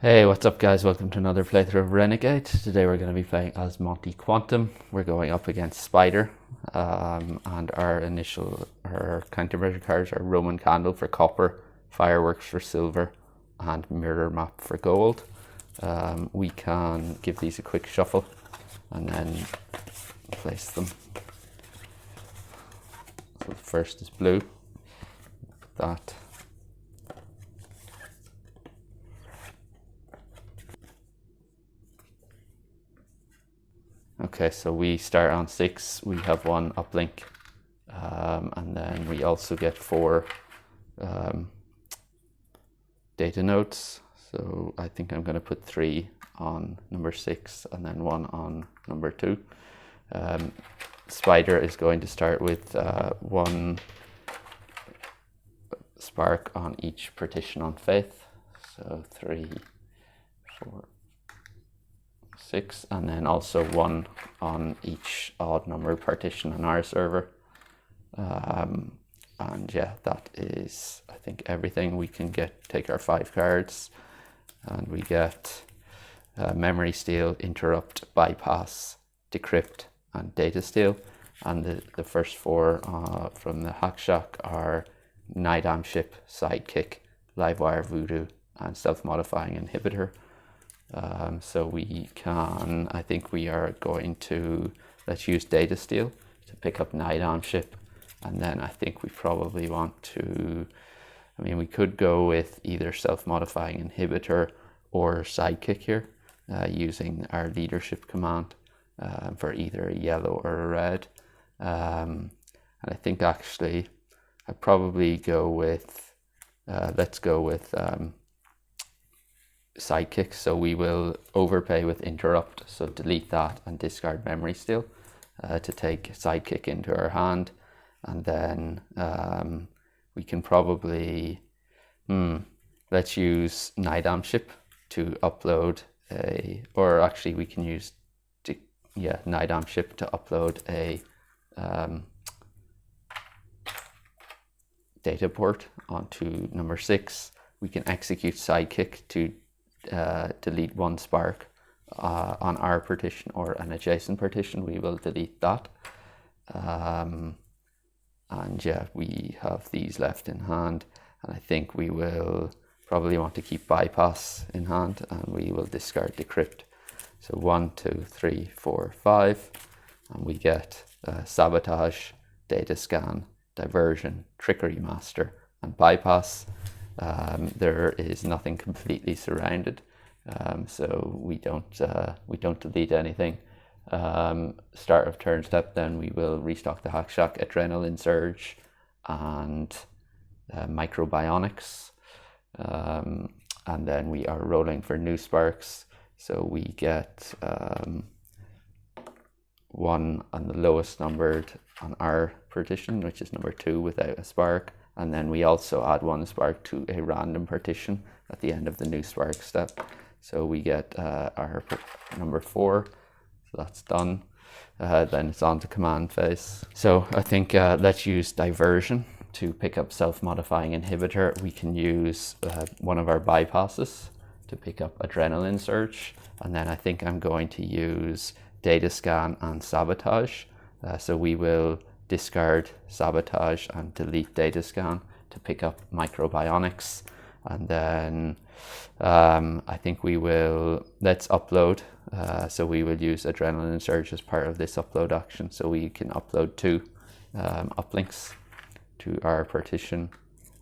Hey, what's up guys? Welcome to another playthrough of Renegade. Today we're going to be playing as Monty Quantum. We're going up against Spider, and our countermeasure cards are Roman Candle for copper, Fireworks for silver, and Mirror Map for gold. We can give these a quick shuffle and then place them. So the first is blue. Put that. Okay, so we start on 6, we have 1 uplink, and then we also get 4 data nodes. So I think I'm going to put 3 on number 6 and then 1 on number 2. Spider is going to start with 1 spark on each partition on Faith. So 3, 4, 6, and then also 1 on each odd number partition on our server. And yeah, that is, I think, everything. We can take our 5 cards, and we get memory steal, interrupt, bypass, decrypt, and data steal. And the first 4 from the Hack Shack are Night Am Ship, Sidekick, Livewire Voodoo, and Self-Modifying Inhibitor. So we can, I think we are going to, let's use data steal to pick up Night Am Ship, and then I think we probably want to, we could go with either Self-Modifying Inhibitor or Sidekick here, using our leadership command for either a yellow or a red. And I think actually I'd probably go with, let's go with Sidekick. So we will overpay with interrupt, so delete that and discard memory steal to take Sidekick into our hand. And then we can probably let's use Night Am Ship to upload or actually we can use Night Am Ship to upload a data port onto number 6. We can execute Sidekick to delete 1 spark on our partition or an adjacent partition. We will delete that. And yeah, we have these left in hand, and I think we will probably want to keep bypass in hand, and we will discard decrypt. So 1, 2, 3, 4, 5, and we get sabotage, data scan, diversion, trickery master, and bypass. There is nothing completely surrounded, so we don't delete anything. Start of turn step, then we will restock the Hack Shack, Adrenaline Surge, and Microbionics, and then we are rolling for new sparks. So we get 1 on the lowest numbered on our partition, which is number 2 without a spark. And then we also add 1 spark to a random partition at the end of the new spark step. So we get our number 4. So that's done. Then it's on to command phase. So I think let's use diversion to pick up Self-Modifying Inhibitor. We can use one of our bypasses to pick up Adrenaline Surge. And then I think I'm going to use data scan and sabotage. So we will discard sabotage and delete data scan to pick up Microbionics. And then I think we will, let's upload. So we will use Adrenaline Surge as part of this upload action. So we can upload 2 uplinks to our partition.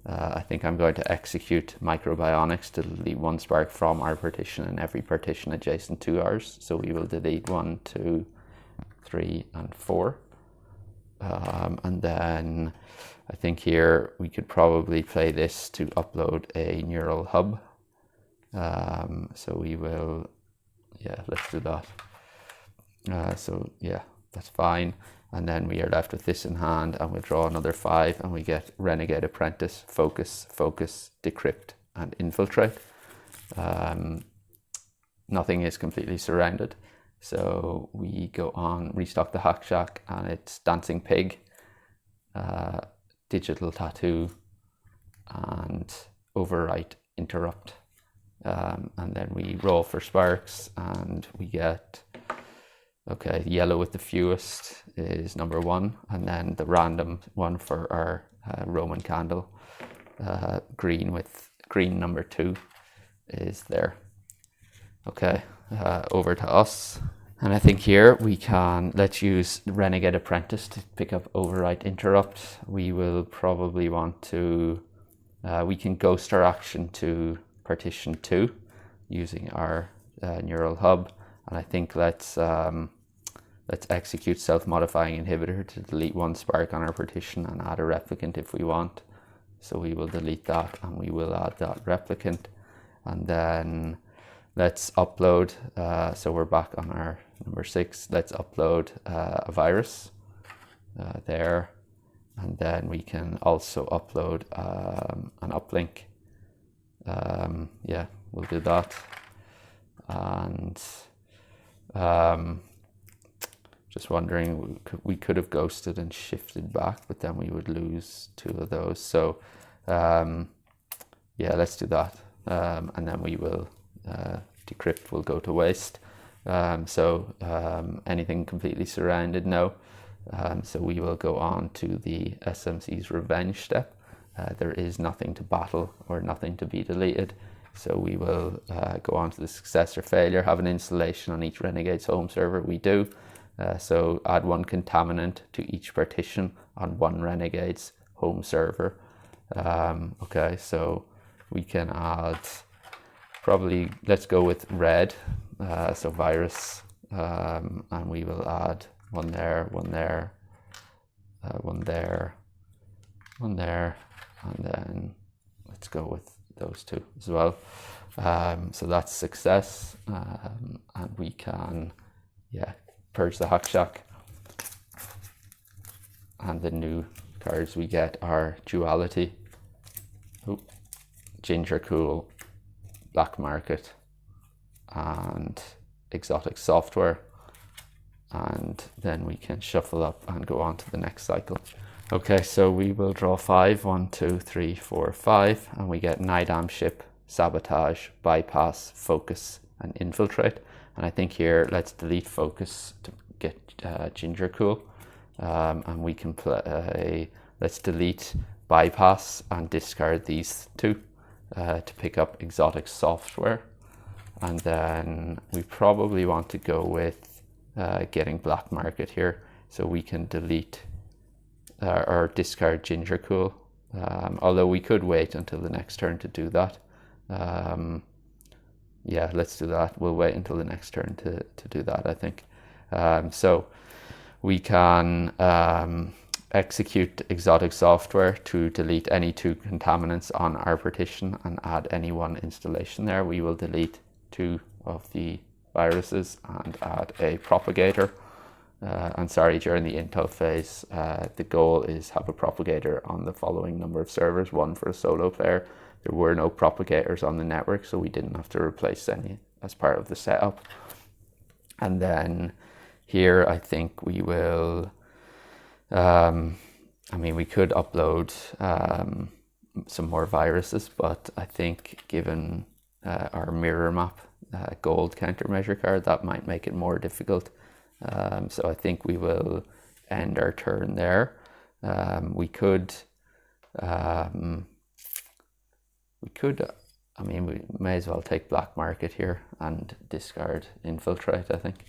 I think I'm going to execute Microbionics to delete 1 spark from our partition and every partition adjacent to ours. So we will delete 1, 2, 3, and 4. And then I think here we could probably play this to upload a neural hub. So we will, let's do that. So yeah, that's fine. And then we are left with this in hand, and we'll draw another 5, and we get Renegade Apprentice, Focus, Decrypt, and Infiltrate. Nothing is completely surrounded. So we go on, restock the Hack Shack, and it's Dancing Pig, Digital Tattoo, and Overwrite, Interrupt. and then we roll for sparks, and we get, okay, yellow with the fewest is number 1, and then the random one for our Roman candle, green number 2 is there. Okay, over to us. And I think here we can, let's use Renegade Apprentice to pick up overwrite interrupt. We will probably want to, we can ghost our action to partition 2 using our neural hub. And I think let's execute self-modifying inhibitor to delete 1 spark on our partition and add a replicant if we want. So we will delete that, and we will add that replicant. And then let's upload, so we're back on our number 6, let's upload a virus there. And then we can also upload an uplink. Yeah, we'll do that. And just wondering, we could have ghosted and shifted back, but then we would lose 2 of those. So yeah, let's do that. And then we will, decrypt will go to waste. So anything completely surrounded, no. So we will go on to the SMC's revenge step. There is nothing to battle or nothing to be deleted. So we will go on to the success or failure, have an installation on each Renegade's home server. We do. So add 1 contaminant to each partition on 1 Renegade's home server. Okay, so we can add, probably, let's go with red, so virus, and we will add 1 there, 1 there, 1 there, 1 there, and then let's go with those 2 as well. So that's success, and we can, yeah, purge the Hackshack. And the new cards we get are Duality, Ginger Cool, Black Market, and Exotic Software. And then we can shuffle up and go on to the next cycle. Okay, so we will draw 5, 1, 2, 3, 4, 5, and we get Nidam Ship, Sabotage, Bypass, Focus, and Infiltrate. And I think here, let's delete Focus to get Ginger Cool. And we can play, let's delete Bypass and discard these 2 to pick up Exotic Software. And then we probably want to go with getting Black Market here. So we can delete or discard Ginger Cool. Although we could wait until the next turn to do that. Yeah, let's do that. We'll wait until the next turn to do that, I think. So we can execute Exotic Software to delete any 2 contaminants on our partition and add any 1 installation there. We will delete 2 of the viruses and add a propagator. And sorry, during the intel phase, the goal is have a propagator on the following number of servers, 1 for a solo player. There were no propagators on the network, so we didn't have to replace any as part of the setup. And then here, I think we will, I mean, we could upload some more viruses, but I think given our mirror map gold countermeasure card, that might make it more difficult. So I think we will end our turn there. We could, I mean, we may as well take Black Market here and discard Infiltrate, I think.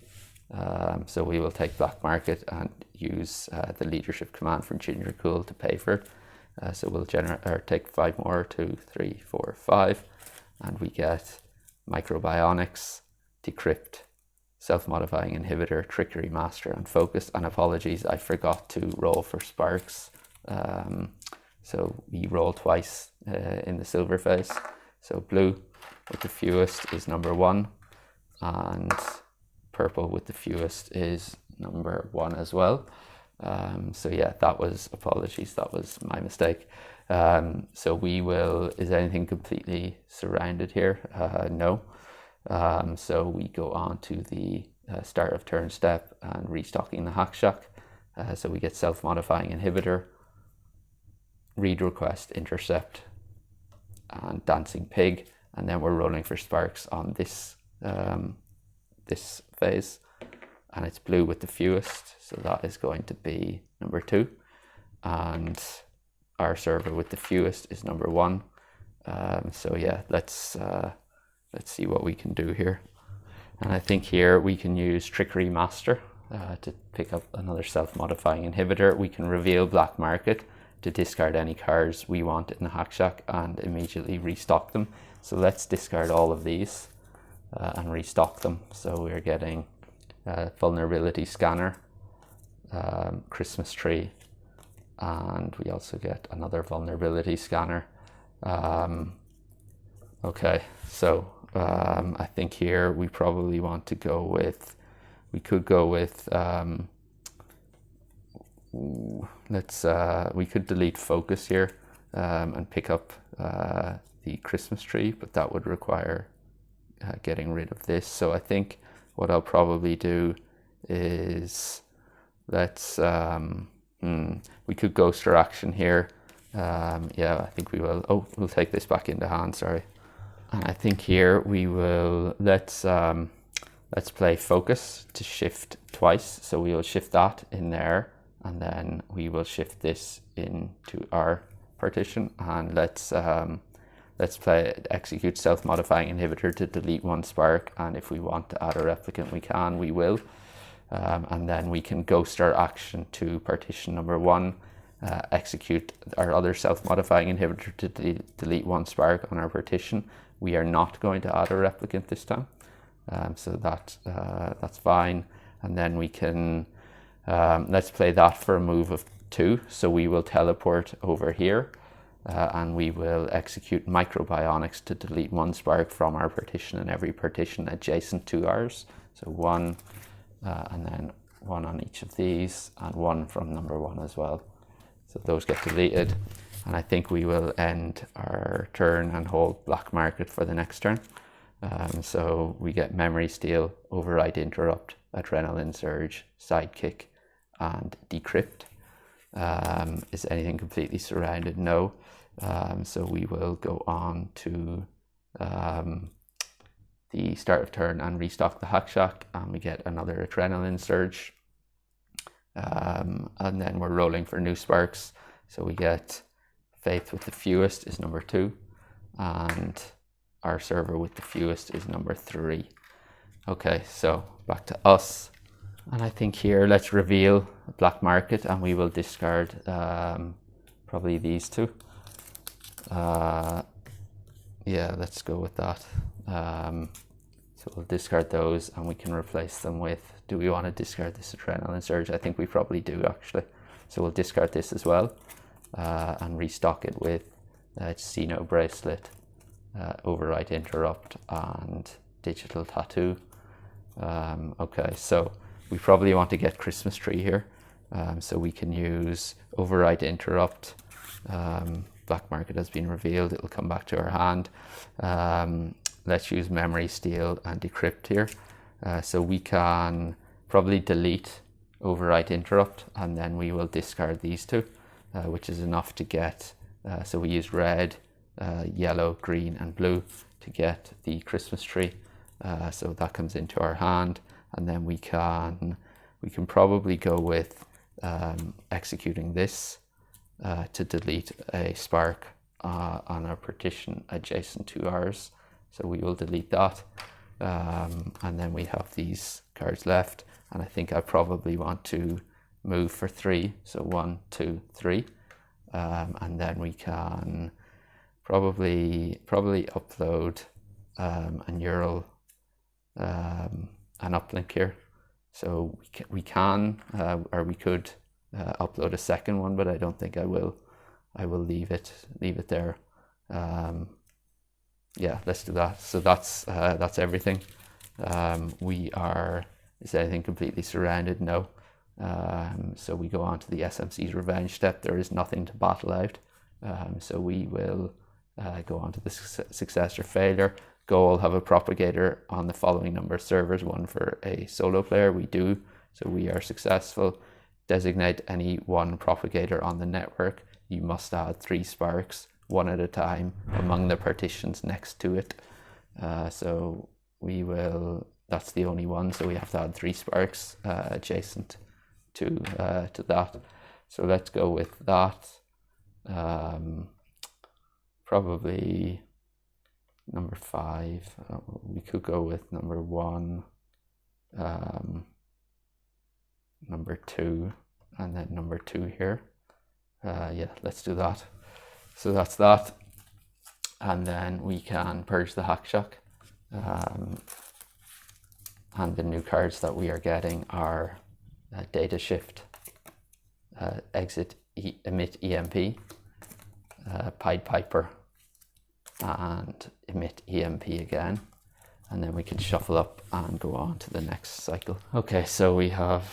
So we will take Black Market and use the leadership command from Ginger Cool to pay for it. So we'll take 5 more, 2, 3, 4, 5, and we get Microbionics, Decrypt, Self-Modifying Inhibitor, Trickery Master, and Focus. And apologies, I forgot to roll for sparks. So we roll twice in the silver phase. So blue with the fewest is number 1, and purple with the fewest is number 1 as well. So yeah, that was, apologies, that was my mistake. So we will, is anything completely surrounded here? No. So we go on to the start of turn step and restocking the Hackshack. So we get Self-Modifying Inhibitor, Read Request, Intercept, and Dancing Pig. and then we're rolling for sparks on this this phase, and it's blue with the fewest, so that is going to be number 2, and our server with the fewest is number 1. So yeah, let's see what we can do here. And I think here we can use Trickery Master to pick up another self-modifying inhibitor. We can reveal Black Market to discard any cards we want in the Hack Shack and immediately restock them. So let's discard all of these and restock them. So we're getting Vulnerability Scanner, Christmas Tree, and we also get another Vulnerability Scanner. Okay, so I think here we probably want to go with, we could go with, we could delete Focus here and pick up the Christmas Tree, but that would require getting rid of this. So I think what I'll probably do is, let's, we could Ghoster Action here. Yeah, I think we will. Oh, we'll take this back into hand, sorry. And I think here we will, let's play Focus to shift twice. So we will shift that in there, and then we will shift this into our partition, and let's play Execute Self-Modifying Inhibitor to delete 1 spark, and if we want to add a replicant we will. And then we can Ghoster Action to partition number 1, execute our other self-modifying inhibitor to delete 1 spark on our partition. We are not going to add a replicant this time, so that's fine. And then we can, let's play that for a move of 2. So we will teleport over here, and we will execute Microbionics to delete 1 spark from our partition and every partition adjacent to ours. So 1, and then 1 on each of these, and 1 from number 1 as well. So those get deleted, and I think we will end our turn and hold Black Market for the next turn. So we get Memory Steal, Override Interrupt, Adrenaline Surge, Sidekick, and Decrypt. Is anything completely surrounded? No. So we will go on to the start of turn and restock the Hack Shack, and we get another Adrenaline Surge. And then we're rolling for new sparks. So we get Faith with the fewest is number 2, and our server with the fewest is number 3. Okay, so back to us. And I think here, let's reveal Black Market, and we will discard probably these 2. Yeah, let's go with that. So we'll discard those, and we can replace them with, do we want to discard this Adrenaline Surge? I think we probably do, actually. So we'll discard this as well, and restock it with Xeno Bracelet, Override Interrupt, and Digital Tattoo. Okay, so we probably want to get Christmas Tree here. So we can use Override Interrupt. Black Market has been revealed, it'll come back to our hand. Let's use Memory Steal and Decrypt here. So we can probably delete Override Interrupt, and then we will discard these 2, which is enough to get, so we use red, yellow, green, and blue to get the Christmas Tree. So that comes into our hand, and then we can probably go with executing this to delete a spark on our partition adjacent to ours. So we will delete that, and then we have these cards left, and I think I probably want to move for 3, so 1, 2, 3, and then we can probably upload a neural an uplink here. So we can or we could upload a second one, but I don't think I will. I will leave it there. Yeah, let's do that. So that's everything. Is anything completely surrounded? No. So we go on to the SMC's Revenge step. There is nothing to battle out. So we will go on to the success or failure. Goal, have a propagator on the following number of servers, 1 for a solo player. We do, so we are successful. Designate any 1 propagator on the network. You must add 3 sparks one at a time among the partitions next to it. So we will, that's the only one, so we have to add 3 sparks adjacent to that. So let's go with that. Probably number 5. We could go with number 1, number 2, and then number 2 here. Yeah, let's do that. So that's that. And then we can purge the hack shock. And the new cards that we are getting are data shift, exit, emit EMP, Pied Piper, and emit EMP again. And then we can shuffle up and go on to the next cycle. Okay, so we have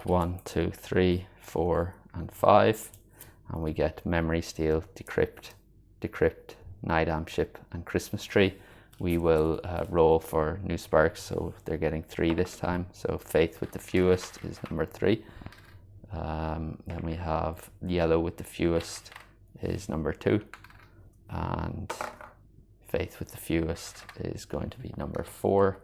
1, 2, 3, 4, and 5. And we get Memory Steal, Decrypt, Decrypt, Night Amp Ship, and Christmas Tree. We will roll for new sparks, so they're getting 3 this time. So Faith with the Fewest is number 3. Then we have Yellow with the Fewest is number 2. And Faith with the Fewest is going to be number 4.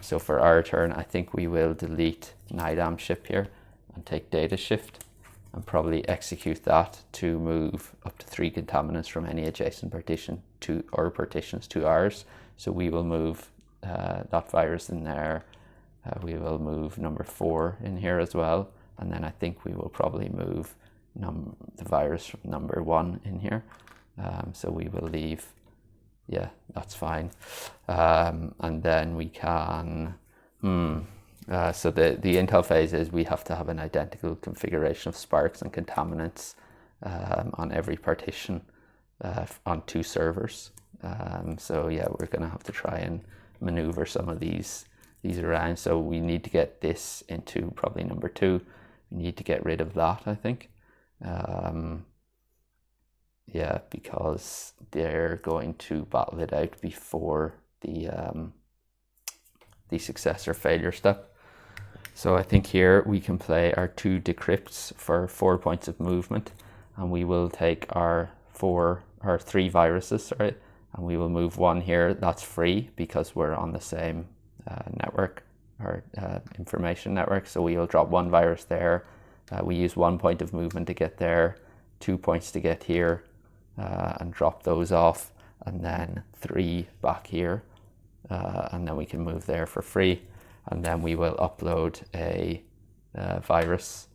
So for our turn, I think we will delete Night Amp Ship here and take Data Shift, and probably execute that to move up to 3 contaminants from any adjacent partition to our partitions to ours. So we will move that virus in there. We will move number 4 in here as well. And then I think we will probably move the virus from number 1 in here. So we will leave, yeah, that's fine. And then we can, so the intel phase is we have to have an identical configuration of sparks and contaminants on every partition on 2 servers. So yeah, we're going to have to try and maneuver some of these around. So we need to get this into probably number 2. We need to get rid of that, I think. Yeah, because they're going to battle it out before the successor failure step. So I think here we can play our 2 decrypts for 4 points of movement, and we will take our 3 viruses, sorry, and we will move 1 here. That's free because we're on the same network, or information network. So we will drop 1 virus there. We use 1 point of movement to get there, 2 points to get here, and drop those off, and then 3 back here, and then we can move there for free. And then we will upload a virus,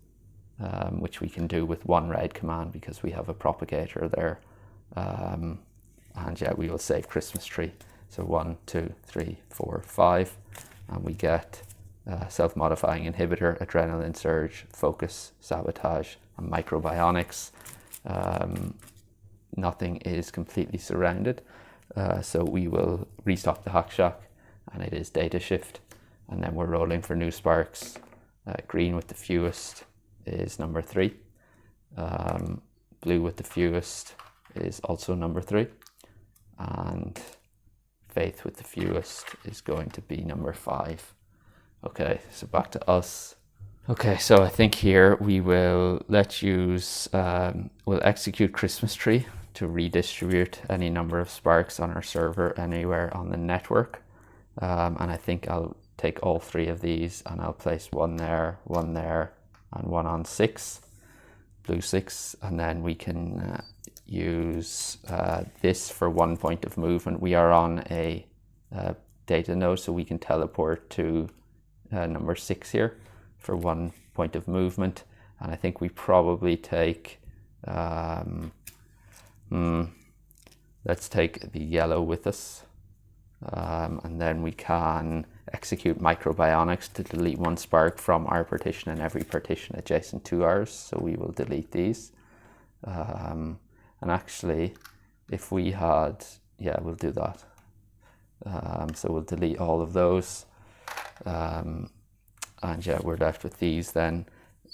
which we can do with 1 raid command because we have a propagator there. And yeah, we will save Christmas Tree. So 1, 2, 3, 4, 5, and we get self-modifying inhibitor, adrenaline surge, focus, sabotage, and microbionics. Nothing is completely surrounded, so we will restock the hack shock, and it is data shift. And then we're rolling for new sparks. Green with the fewest is number 3. Blue with the fewest is also number 3. And Faith with the fewest is going to be number 5. Okay, so back to us. Okay, so I think here we will we'll execute Christmas Tree to redistribute any number of sparks on our server anywhere on the network. And I think I'll take all 3 of these, and I'll place 1 there, 1 there, and 1 on 6, blue 6, and then we can use this for 1 point of movement. We are on a data node, so we can teleport to number 6 here for 1 point of movement. And I think we probably take, let's take the yellow with us. And then we can execute microbionics to delete 1 spark from our partition and every partition adjacent to ours. So we will delete these. And actually, if we had, yeah, we'll do that. So we'll delete all of those. And yeah, we're left with these then.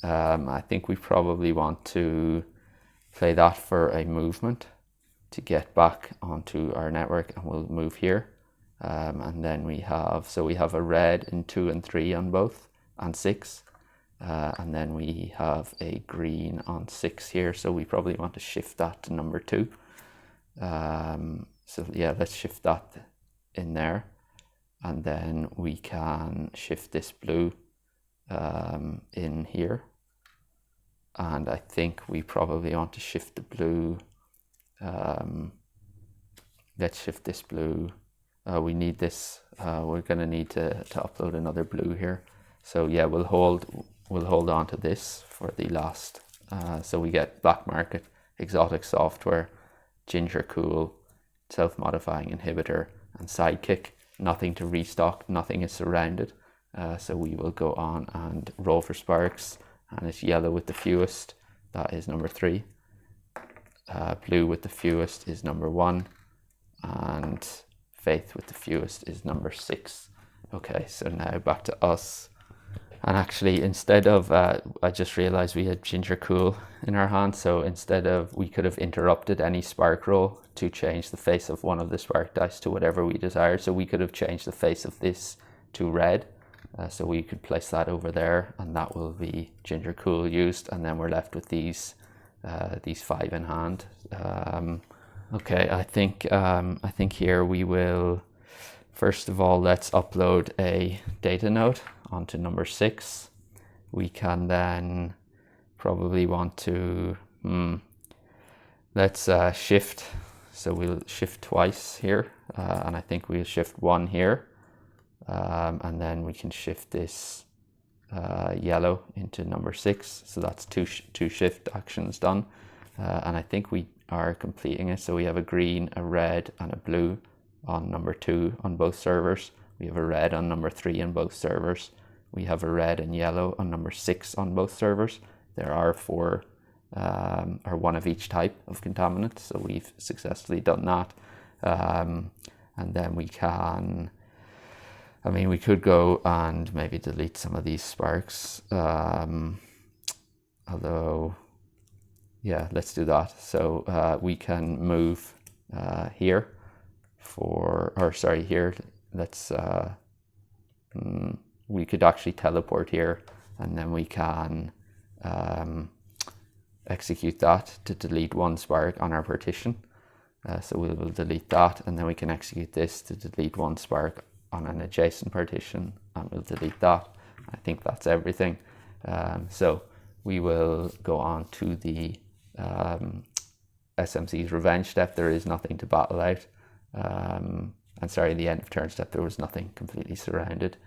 I think we probably want to play that for a movement to get back onto our network, and we'll move here. And then we have a red in 2 and 3 on both, and 6. And then we have a green on 6 here, so we probably want to shift that to number 2. So yeah, let's shift that in there, and then we can shift this blue in here, and I think we probably want to shift the blue. Let's shift this blue. We need this. We're going to need to upload another blue here. So yeah, we'll hold on to this for the last. So we get black market, exotic software, ginger cool, self-modifying inhibitor, and sidekick. Nothing to restock, nothing is surrounded. So we will go on and roll for sparks, and it's yellow with the fewest, that is number 3. Blue with the fewest is number 1, and faith with the fewest is number 6. Okay, so now back to us. And actually, instead of, I just realized we had ginger cool in our hand, so instead of, we could have interrupted any spark roll to change the face of one of the spark dice to whatever we desired. So we could have changed the face of this to red. So we could place that over there, and that will be ginger cool used, and then we're left with these 5 in hand. Okay, I think here we will, first of all, let's upload a data node onto number 6. We can then probably want to, let's shift. So we'll shift twice here, and I think we'll shift 1 here, and then we can shift this yellow into number 6. So that's two shift actions done, and I think we are completing it. So we have a green, a red, and a blue on number 2 on both servers. We have a red on number 3 on both servers. We have a red and yellow on number 6 on both servers. There are 4, or 1 of each type of contaminant, so we've successfully done that. And then we can, I mean, we could go and maybe delete some of these sparks, although, yeah, let's do that. So we can move here here, let's, we could actually teleport here, and then we can execute that to delete 1 spark on our partition. So we will delete that, and then we can execute this to delete 1 spark on an adjacent partition, and we'll delete that. I think that's everything. So we will go on to the SMC's revenge step. There is nothing to battle out. And sorry, the end of turn step, there was nothing, completely surrounded.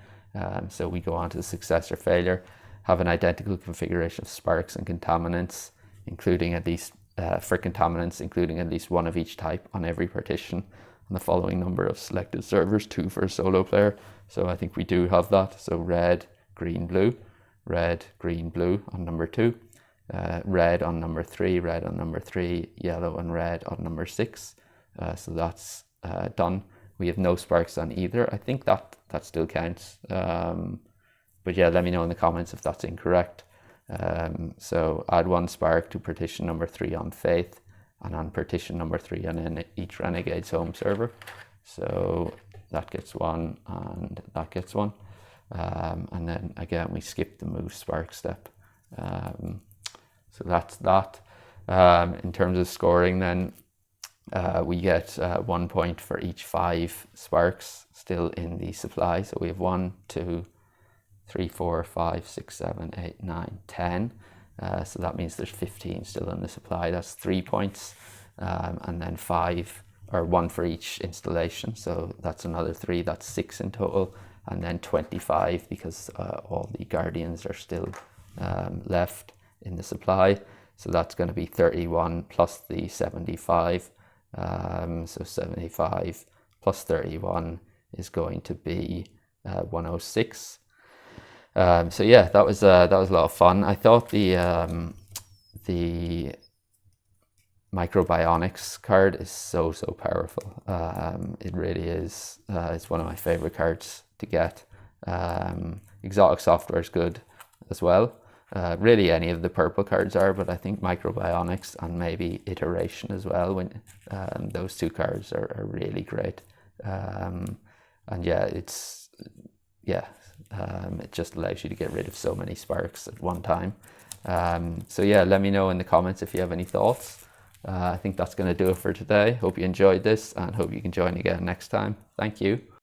So we go on to the success or failure, have an identical configuration of sparks and contaminants, including at least, for contaminants, including at least 1 of each type on every partition, on the following number of selected servers, 2 for a solo player. So I think we do have that. So red, green, blue on number 2, red on number 3, red on number 3, yellow and red on number 6. So that's done. We have no sparks on either. I think that still counts. But yeah, let me know in the comments if that's incorrect. So add 1 spark to partition number 3 on Faith, and on partition number 3 on each Renegade's home server. So that gets 1 and that gets 1. And then again, we skip the move spark step. So that's that. In terms of scoring then, we get 1 point for each 5 sparks still in the supply. So we have 1, 2, 3, 4, 5, 6, 7, 8, 9, 10. So that means there's 15 still in the supply. That's 3 points. And then 5 or 1 for each installation. So that's another 3. That's 6 in total. And then 25 because all the Guardians are still left in the supply. So that's going to be 31 plus the 75. So 75 plus 31 is going to be 106. So yeah, that was a lot of fun. I thought the Microbionics card is so powerful. It really is. It's one of my favorite cards to get. Exotic software is good as well. Really any of the purple cards are, but I think Microbionics and maybe Iteration as well, when those 2 cards are really great. And yeah, it just allows you to get rid of so many sparks at one time. So yeah, let me know in the comments if you have any thoughts. I think that's going to do it for today. Hope you enjoyed this and hope you can join again next time. Thank you.